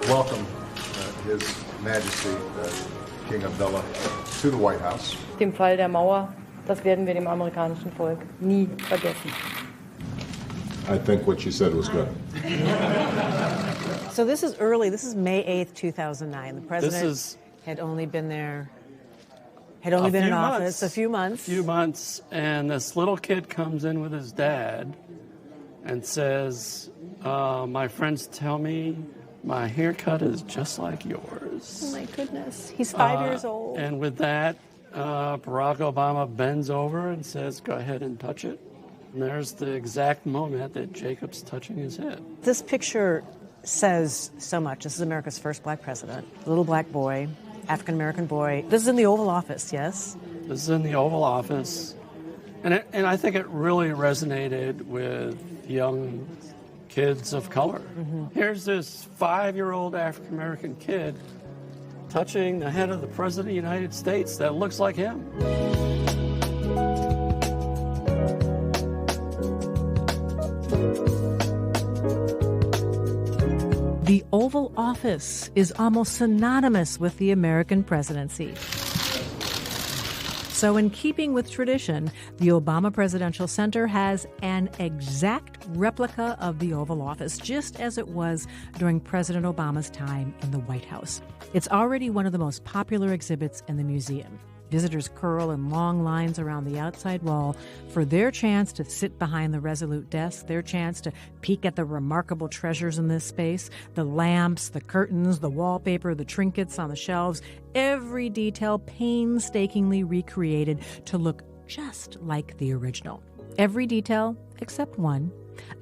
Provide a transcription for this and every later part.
welcome His Majesty King Abdullah to the White House. Dem Fall der Mauer, das werden wir dem amerikanischen Volk nie vergessen. I think what you said was good. So this is early. This is May 8th, 2009. The president had only been there, in office a few months. And this little kid comes in with his dad and says, my friends tell me my haircut is just like yours. Oh, my goodness. He's 5 years old. And with that, Barack Obama bends over and says, go ahead and touch it. And there's the exact moment that Jacob's touching his head. This picture says so much. This is America's first black president. Little black boy, African-American boy. This is in the Oval Office, yes? This is in the Oval Office. And I think it really resonated with young kids of color. Mm-hmm. Here's this 5-year-old African-American kid touching the head of the President of the United States that looks like him. The Oval Office is almost synonymous with the American presidency. So in keeping with tradition, the Obama Presidential Center has an exact replica of the Oval Office, just as it was during President Obama's time in the White House. It's already one of the most popular exhibits in the museum. Visitors curl in long lines around the outside wall for their chance to sit behind the resolute desk, their chance to peek at the remarkable treasures in this space, the lamps, the curtains, the wallpaper, the trinkets on the shelves, every detail painstakingly recreated to look just like the original. Every detail except one,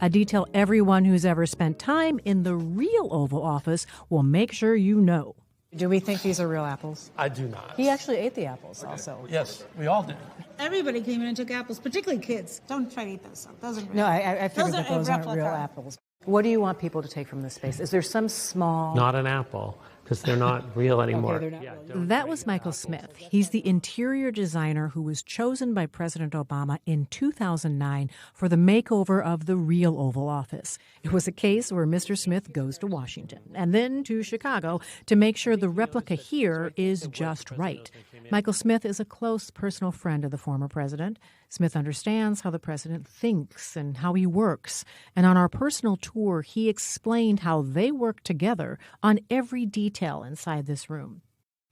a detail everyone who's ever spent time in the real Oval Office will make sure you know. Do we think these are real apples? I do not. He actually ate the apples also. Yes, we all did. Everybody came in and took apples, particularly kids. Don't try to eat those. Those are real. No, I figured that those aren't real apples. What do you want people to take from this space? Is there some small... Not an apple, because they're not real anymore. Okay, they're not real. That was Michael Smith. He's the interior designer who was chosen by President Obama in 2009 for the makeover of the real Oval Office. It was a case where Mr. Smith goes to Washington and then to Chicago to make sure the replica here is just right. Michael Smith is a close personal friend of the former president. Smith understands how the president thinks and how he works. And on our personal tour, he explained how they work together on every detail inside this room,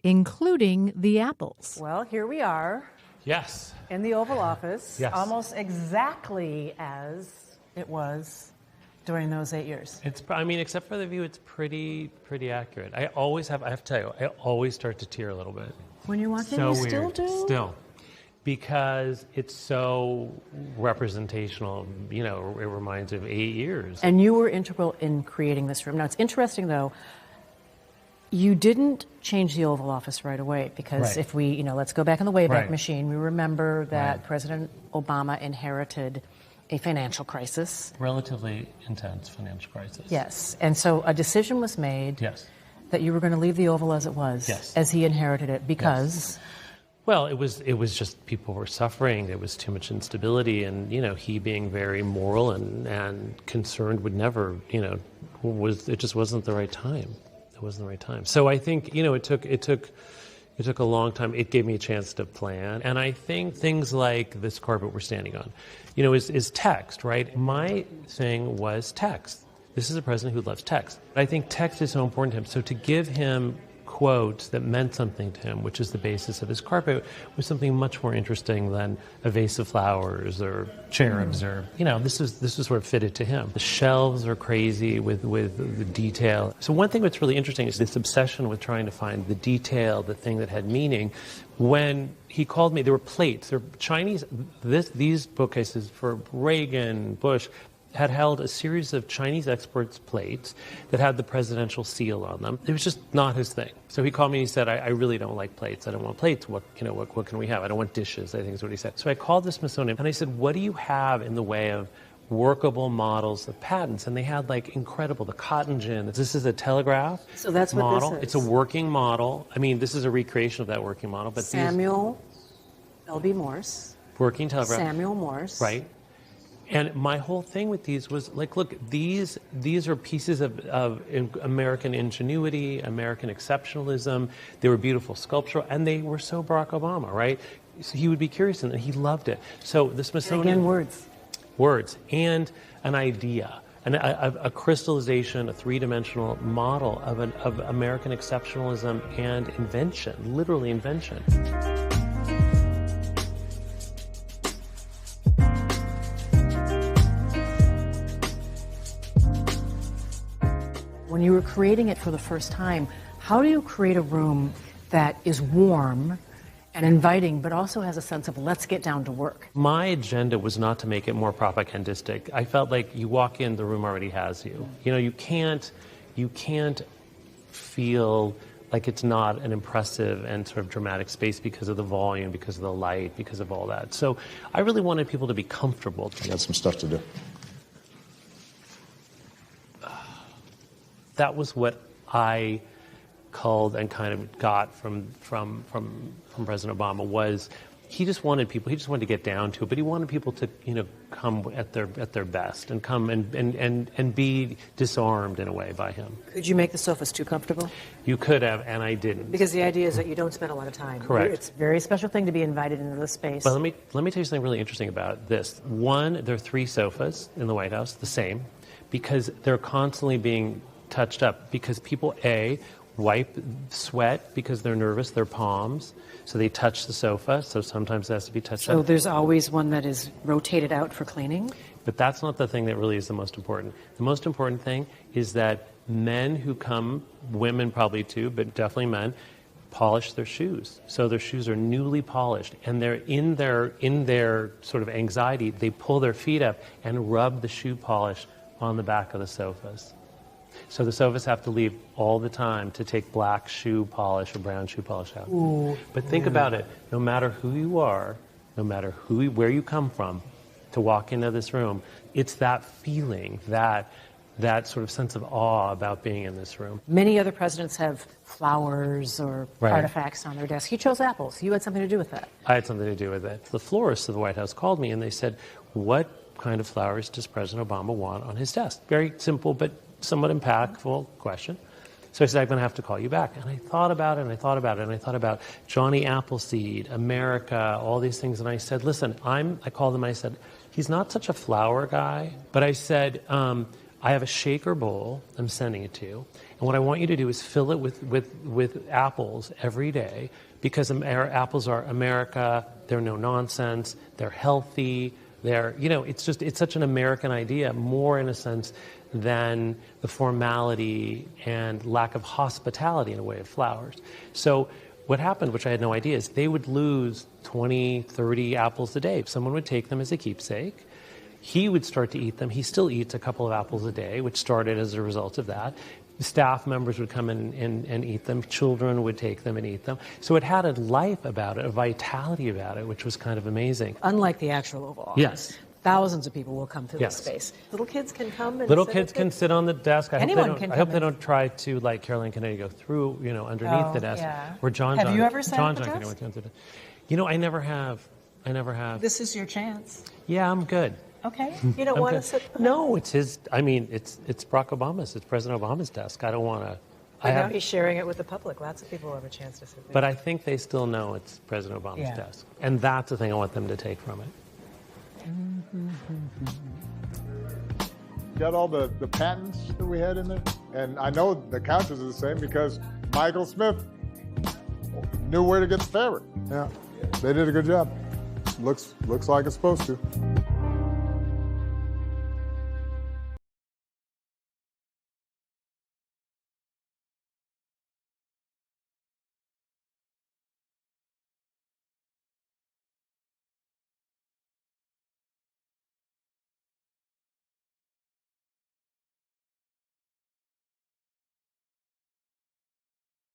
including the apples. Well, here we are. Yes. In the Oval Office. Yes. Almost exactly as it was during those 8 years. Except for the view, it's pretty accurate. I have to tell you, I always start to tear a little bit. When you're watching, so you still weird. do? Still. Because it's so representational, it reminds me of 8 years. And you were integral in creating this room. Now, it's interesting, though, you didn't change the Oval Office right away because if we, let's go back in the Wayback Machine, we remember that President Obama inherited a financial crisis. Relatively intense financial crisis. Yes. And so a decision was made that you were going to leave the Oval as it was, as he inherited it, because... Yes. Well, it was just people were suffering. There was too much instability, and he being very moral and concerned would never, it just wasn't the right time. It wasn't the right time. So I think it took a long time. It gave me a chance to plan, and I think things like this carpet we're standing on, is text, right? My thing was text. This is a president who loves text. I think text is so important to him. So to give him quotes that meant something to him, which is the basis of his carpet, was something much more interesting than a vase of flowers or cherubs or, this is sort of fitted to him. The shelves are crazy with the detail. So one thing that's really interesting is this obsession with trying to find the detail, the thing that had meaning. When he called me, there were plates. There were Chinese, these bookcases for Reagan, Bush, had held a series of Chinese exports plates that had the presidential seal on them. It was just not his thing. So he called me and he said, I really don't like plates. I don't want plates. What can we have? I don't want dishes, I think is what he said. So I called the Smithsonian and I said, what do you have in the way of workable models of patents? And they had incredible, the cotton gin. This is a telegraph model. So that's what this is. It's a working model. This is a recreation of that working model. But Samuel L.B. Morse. Working telegraph. Samuel Morse. Right. And my whole thing with these was like, look, these are pieces of American ingenuity, American exceptionalism. They were beautiful sculptural, and they were so Barack Obama, right? So he would be curious, and he loved it. So the Smithsonian... Again, words. Words, and an idea, a crystallization, a three-dimensional model of American exceptionalism and invention, literally invention. When you were creating it for the first time, how do you create a room that is warm and inviting, but also has a sense of let's get down to work? My agenda was not to make it more propagandistic. I felt like you walk in, the room already has you. You know, you can't feel like it's not an impressive and sort of dramatic space because of the volume, because of the light, because of all that. So I really wanted people to be comfortable. I got some stuff to do. That was what I culled and kind of got from President Obama. Was he just wanted to get down to it, but he wanted people to, you know, come at their best and come and be disarmed in a way by him. Could you make the sofas too comfortable? You could have, and I didn't. Because the idea is that you don't spend a lot of time. Correct. It's a very special thing to be invited into the space. But let me tell you something really interesting about this. One, there are 3 sofas in the White House, the same, because they're constantly being touched up because people, A, wipe sweat because they're nervous, their palms, so they touch the sofa, so sometimes it has to be touched up. So there's always one that is rotated out for cleaning? But that's not the thing that really is the most important. The most important thing is that men who come, women probably too, but definitely men, polish their shoes. So their shoes are newly polished, and they're in their sort of anxiety, they pull their feet up and rub the shoe polish on the back of the sofas. So the sofas have to leave all the time to take black shoe polish or brown shoe polish out. Ooh. But think about it. No matter who you are, no matter where you come from, to walk into this room, it's that feeling, that sort of sense of awe about being in this room. Many other presidents have flowers or artifacts on their desk. You chose apples. You had something to do with that. I had something to do with it. The florists of the White House called me and they said, what kind of flowers does President Obama want on his desk? Very simple, but somewhat impactful question. So I said, I'm going to have to call you back. And I thought about it, and I thought about it, and I thought about Johnny Appleseed, America, all these things. And I said, listen, I called him, I said, he's not such a flower guy, but I said, I have a shaker bowl I'm sending it to you. And what I want you to do is fill it with apples every day, because apples are America, they're no nonsense, they're healthy, it's such an American idea, more in a sense than the formality and lack of hospitality in a way of flowers. So what happened, which I had no idea, is they would lose 20, 30 apples a day. Someone would take them as a keepsake. He would start to eat them. He still eats a couple of apples a day, which started as a result of that. Staff members would come in and eat them. Children would take them and eat them. So it had a life about it, a vitality about it, which was kind of amazing. Unlike the actual Oval Office. Yes. Thousands of people will come through Yes. this space. Little kids can come and Little kids can sit on the desk. I Anyone hope they don't try to, like Caroline Kennedy, go through, underneath the desk. yeah. Or John. Have you ever sat John at the Kennedy desk? went through the desk. I never have. This is your chance. Yeah, I'm good. Okay. You don't I'm want to good. sit. No, it's his. I mean, it's Barack Obama's. It's President Obama's desk. I don't want to. But now he's sharing it with the public. Lots of people have a chance to sit there. But I think they still know it's President Obama's Yeah. desk, and that's the thing I want them to take from it. Got all the patents that we had in there. And I know the counters are the same because Michael Smith knew where to get the fabric. Yeah, they did a good job. Looks like it's supposed to.